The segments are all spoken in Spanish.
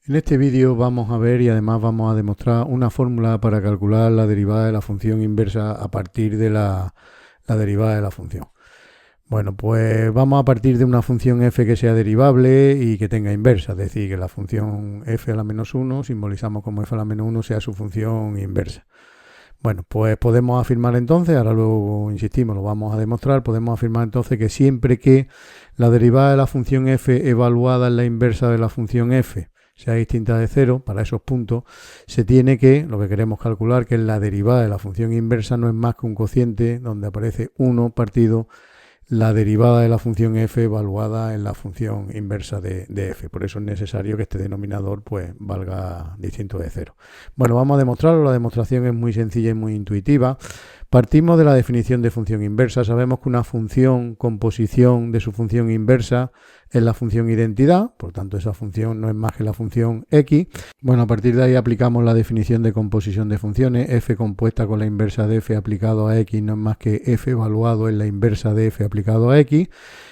En este vídeo vamos a ver y además vamos a demostrar una fórmula para calcular la derivada de la función inversa a partir de la derivada de la función. Bueno, pues vamos a partir de una función f que sea derivable y que tenga inversa, es decir, que la función f a la menos 1, simbolizamos como f a la menos 1 sea su función inversa. Bueno, pues podemos afirmar entonces, ahora luego insistimos, lo vamos a demostrar, podemos afirmar entonces que siempre que la derivada de la función f evaluada en la inversa de la función f sea distinta de 0, para esos puntos, se tiene que, lo que queremos calcular, que la derivada de la función inversa no es más que un cociente donde aparece 1 partido la derivada de la función f evaluada en la función inversa de f. Por eso es necesario que este denominador pues valga distinto de 0. Bueno, vamos a demostrarlo. La demostración es muy sencilla y muy intuitiva. Partimos de la definición de función inversa. Sabemos que una función con posición de su función inversa es la función identidad, por tanto esa función no es más que la función x. Bueno, a partir de ahí aplicamos la definición de composición de funciones. F compuesta con la inversa de f aplicado a x no es más que f evaluado en la inversa de f aplicado a x.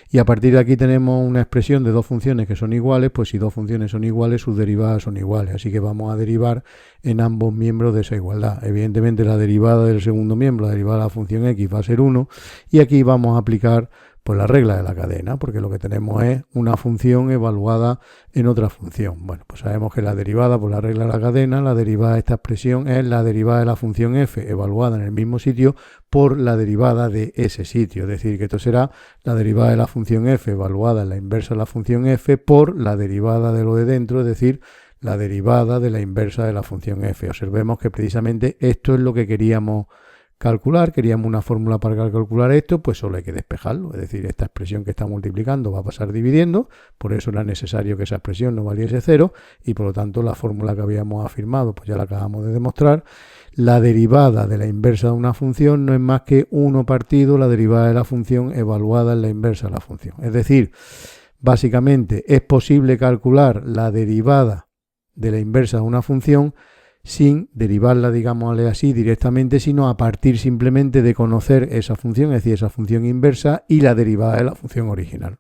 Y a partir de aquí tenemos una expresión de dos funciones que son iguales, pues si dos funciones son iguales, sus derivadas son iguales. Así que vamos a derivar en ambos miembros de esa igualdad. Evidentemente la derivada del segundo miembro, la derivada de la función x va a ser 1. Y aquí vamos a aplicar pues la regla de la cadena, porque lo que tenemos es una función evaluada en otra función. Bueno, pues sabemos que la derivada por la regla de la cadena, la derivada de esta expresión es la derivada de la función f evaluada en el mismo sitio por la derivada de ese sitio. Es decir, que esto será la derivada de la función f evaluada en la inversa de la función f por la derivada de lo de dentro, es decir, la derivada de la inversa de la función f. Observemos que precisamente esto es lo que queríamos calcular, queríamos una fórmula para calcular esto, pues solo hay que despejarlo, es decir, esta expresión que está multiplicando va a pasar dividiendo, por eso era necesario que esa expresión no valiese 0 y por lo tanto la fórmula que habíamos afirmado, pues ya la acabamos de demostrar. La derivada de la inversa de una función no es más que 1 partido la derivada de la función evaluada en la inversa de la función. Es decir, básicamente es posible calcular la derivada de la inversa de una función sin derivarla, digámosle así, directamente, sino a partir simplemente de conocer esa función, es decir, esa función inversa y la derivada de la función original.